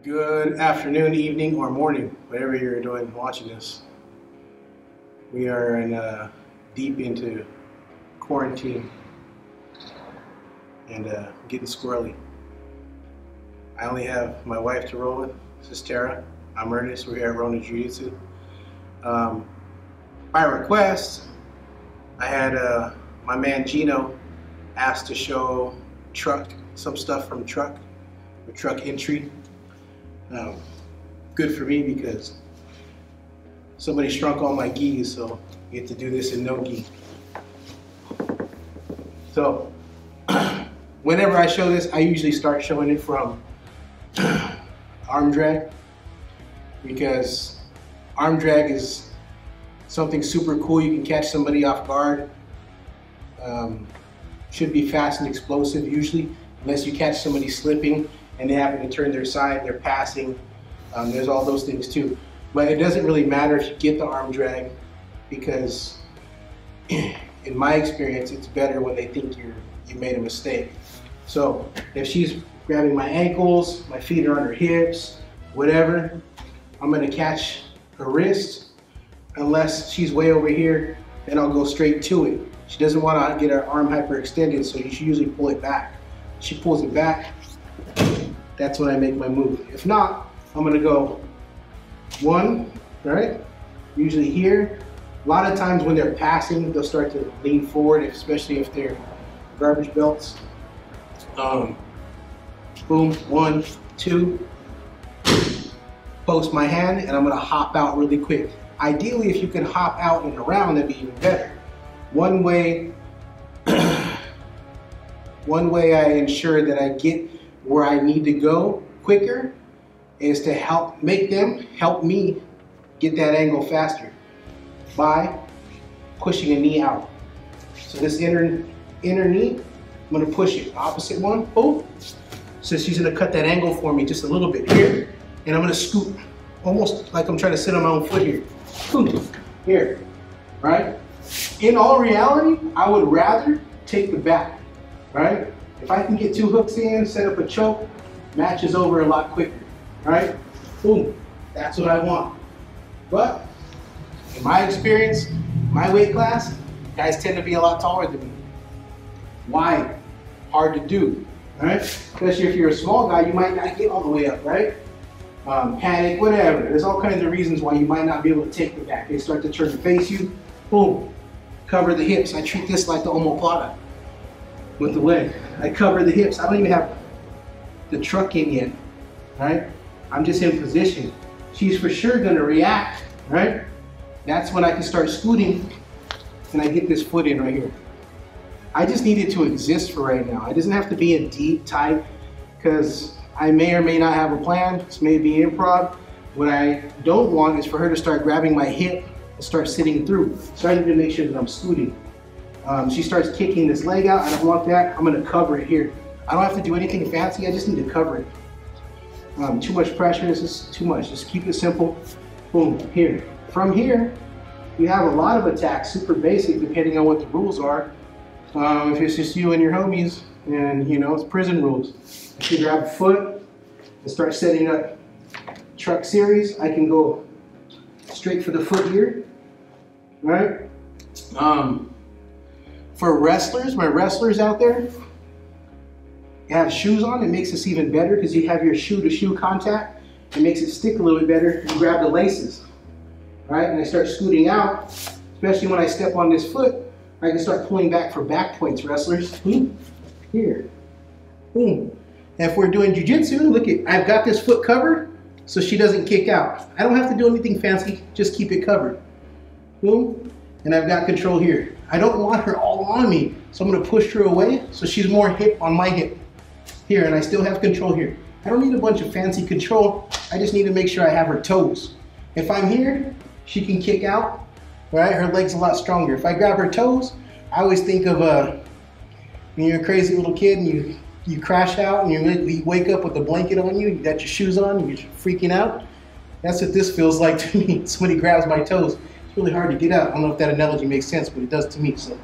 Good afternoon, evening, or morning, whatever you're doing watching this. We are deep into quarantine and getting squirrely. I only have my wife to roll with. This is Tara. I'm Ernest. We're here at Ronin Jiu-Jitsu. By request, I had my man Gino asked to show some stuff from truck entry. Good for me because somebody shrunk all my gis, so you get to do this in no gi. So whenever I show this, I usually start showing it from arm drag, because arm drag is something super cool. You can catch somebody off guard. Should be fast and explosive usually, unless you catch somebody slipping and they happen to turn their side, they're passing. There's all those things too. But it doesn't really matter if you get the arm drag, because in my experience, it's better when they think you made a mistake. So if she's grabbing my ankles, my feet are on her hips, whatever, I'm gonna catch her wrist. Unless she's way over here, then I'll go straight to it. She doesn't wanna get her arm hyperextended, so you should usually pull it back. She pulls it back, that's when I make my move. If not, I'm gonna go one, right? Usually here. A lot of times when they're passing, they'll start to lean forward, especially if they're garbage belts. Boom, 1, 2. Post my hand, and I'm gonna hop out really quick. Ideally, if you can hop out and around, that'd be even better. One way I ensure that I get where I need to go quicker is to help me get that angle faster by pushing a knee out. So this inner knee, I'm gonna push it. Opposite one, boom. So she's gonna cut that angle for me just a little bit here, and I'm gonna scoot, almost like I'm trying to sit on my own foot here. Boom, here, right? In all reality, I would rather take the back, right? If I can get 2 hooks in, set up a choke, match is over a lot quicker, right? Boom, that's what I want. But in my experience, my weight class, guys tend to be a lot taller than me. Wide, hard to do, right? Especially if you're a small guy, you might not get all the way up, right? Panic, whatever. There's all kinds of reasons why you might not be able to take the back. They start to turn to face you, boom, cover the hips. I treat this like the omoplata with the leg. I cover the hips. I don't even have the truck in yet, right? I'm just in position. She's for sure gonna react, right? That's when I can start scooting and I get this foot in right here. I just need it to exist for right now. It doesn't have to be a deep, tight, because I may or may not have a plan. This may be improv. What I don't want is for her to start grabbing my hip and start sitting through. So I need to make sure that I'm scooting. She starts kicking this leg out. I don't want that. I'm gonna cover it here. I don't have to do anything fancy. I just need to cover it. Too much pressure, this is too much. Just keep it simple. Boom, here. From here, you have a lot of attacks, super basic, depending on what the rules are. If it's just you and your homies, and you know, it's prison rules. If you grab a foot and start setting up truck series, I can go straight for the foot here, right? For wrestlers, my wrestlers out there, you have shoes on, it makes this even better because you have your shoe-to-shoe contact. It makes it stick a little bit better. You grab the laces, right? And I start scooting out, especially when I step on this foot, I can start pulling back for back points, wrestlers. Here, boom. And if we're doing jiu-jitsu, look at, I've got this foot covered so she doesn't kick out. I don't have to do anything fancy, just keep it covered. Boom, and I've got control here. I don't want her all on me, so I'm gonna push her away so she's more hip on my hip. Here, and I still have control here. I don't need a bunch of fancy control. I just need to make sure I have her toes. If I'm here, she can kick out, right? Her leg's a lot stronger. If I grab her toes, I always think of when you're a crazy little kid and you crash out and you wake up with a blanket on you, you got your shoes on, and you're freaking out. That's what this feels like to me. Somebody grabs my toes. It's really hard to get out. I don't know if that analogy makes sense, but it does to me, so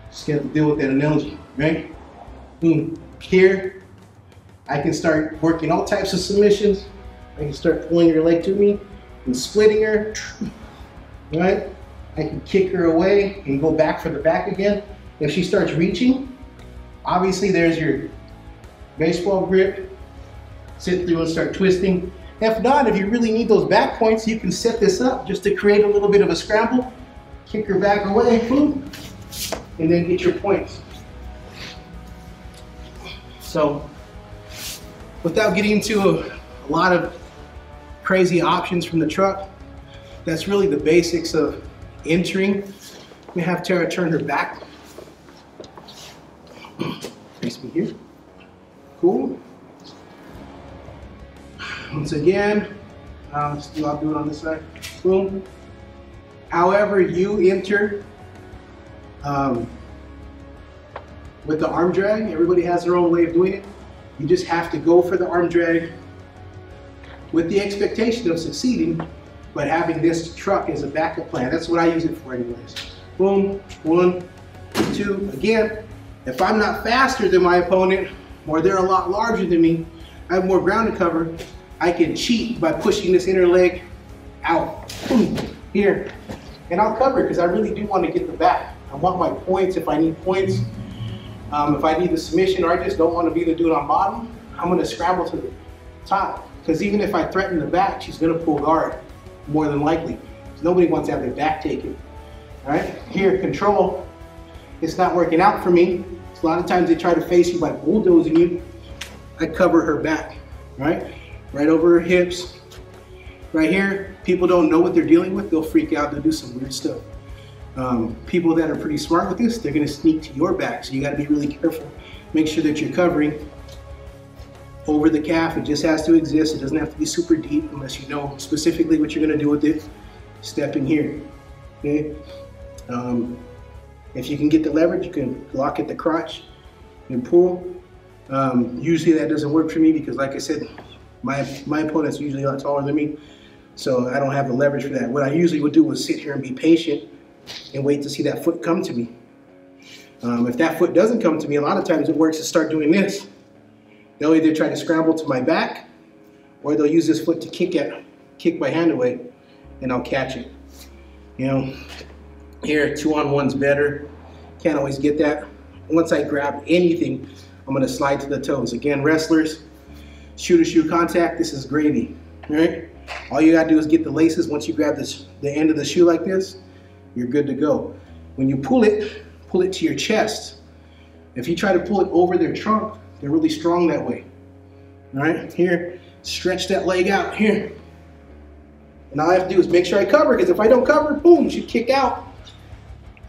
just got to deal with that analogy, right? Boom. Here, I can start working all types of submissions. I can start pulling her leg to me and splitting her, right? I can kick her away and go back for the back again. If she starts reaching, obviously there's your baseball grip. Sit through and start twisting. If not, if you really need those back points, you can set this up just to create a little bit of a scramble. Kick her back away, boom, and then get your points. So, without getting into a lot of crazy options from the truck, that's really the basics of entering. We have Tara turn her back. Face me here. Cool. Once again, I'll do it on this side. Boom. However you enter with the arm drag, everybody has their own way of doing it. You just have to go for the arm drag with the expectation of succeeding, but having this truck as a backup plan. That's what I use it for anyways. Boom, 1, 2. Again, if I'm not faster than my opponent, or they're a lot larger than me, I have more ground to cover, I can cheat by pushing this inner leg out, boom, here. And I'll cover it because I really do want to get the back. I want my points if I need points. If I need the submission or I just don't want to be the dude on bottom, I'm going to scramble to the top. Because even if I threaten the back, she's going to pull guard, more than likely. Nobody wants to have their back taken. All right, here, control. It's not working out for me. So a lot of times they try to face you by bulldozing you. I cover her back, right? Right over her hips. Right here, people don't know what they're dealing with. They'll freak out. They'll do some weird stuff. People that are pretty smart with this, they're going to sneak to your back. So you got to be really careful. Make sure that you're covering over the calf. It just has to exist. It doesn't have to be super deep unless you know specifically what you're going to do with it. Step in here. Okay. If you can get the leverage, you can lock at the crotch and pull. Usually that doesn't work for me because, like I said, my opponent's usually a lot taller than me. So I don't have the leverage for that. What I usually would do is sit here and be patient and wait to see that foot come to me. If that foot doesn't come to me, a lot of times it works to start doing this. They'll either try to scramble to my back or they'll use this foot to kick my hand away and I'll catch it. You know, here 2-on-1's better. Can't always get that. Once I grab anything, I'm gonna slide to the toes. Again, wrestlers, shoe-to-shoe contact, this is gravy, right? All you gotta do is get the laces. Once you grab the end of the shoe like this, you're good to go. When you pull it to your chest. If you try to pull it over their trunk, they're really strong that way. All right, here, stretch that leg out here. And all I have to do is make sure I cover, because if I don't cover, boom, she'd kick out.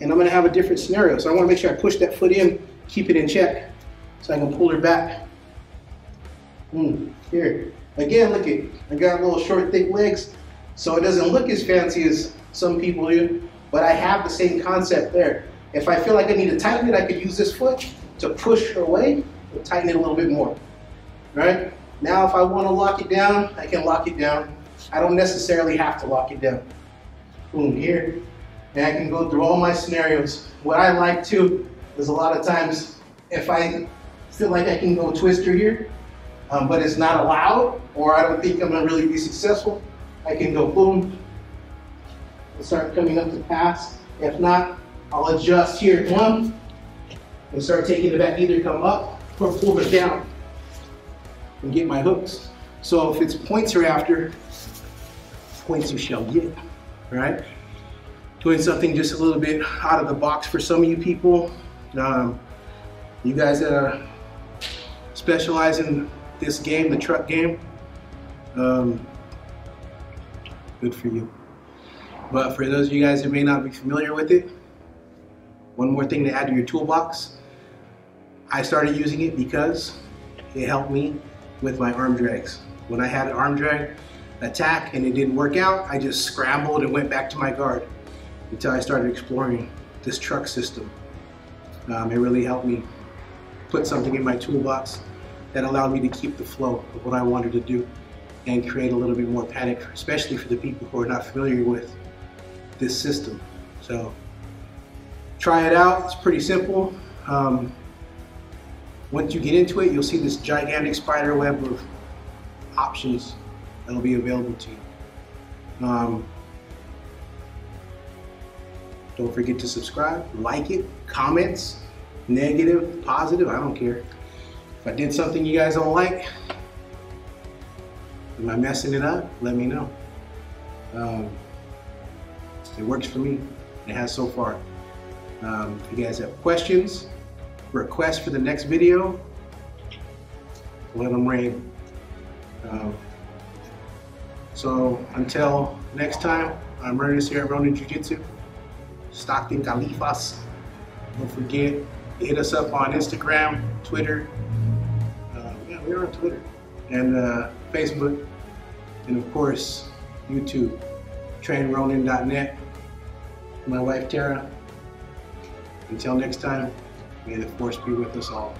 And I'm gonna have a different scenario. So I wanna make sure I push that foot in, keep it in check, so I can pull her back. Here. Again, look at, I got little short, thick legs, so it doesn't look as fancy as some people do, but I have the same concept there. If I feel like I need to tighten it, I could use this foot to push her away and tighten it a little bit more, right? Now, if I want to lock it down, I can lock it down. I don't necessarily have to lock it down. Boom, here. And I can go through all my scenarios. What I like too is a lot of times, if I feel like I can go twister here, but it's not allowed, or I don't think I'm gonna really be successful, I can go boom, and start coming up to pass. If not, I'll adjust here, one, and start taking it back, either come up or pull it down and get my hooks. So if it's points you're after, points you shall get, right? Doing something just a little bit out of the box for some of you people. You guys that specialize in this game, the truck game, good for you. But for those of you guys who may not be familiar with it, one more thing to add to your toolbox. I started using it because it helped me with my arm drags. When I had an arm drag attack and it didn't work out, I just scrambled and went back to my guard until I started exploring this truck system. It really helped me put something in my toolbox that allowed me to keep the flow of what I wanted to do and create a little bit more panic, especially for the people who are not familiar with this system. So try it out, it's pretty simple. Once you get into it, you'll see this gigantic spider web of options that'll be available to you. Don't forget to subscribe, like it, comments, negative, positive, I don't care. If I did something you guys don't like, am I messing it up? Let me know. It works for me. It has so far. If you guys have questions, requests for the next video, let them rain. So until next time, I'm Ernest here at Ronin Jiu-Jitsu, Stockton, Califas. Don't forget, hit us up on Instagram, Twitter. Yeah, we're on Twitter. And Facebook. And of course, YouTube. TrainRonin.net. My wife, Tara. Until next time, may the force be with us all.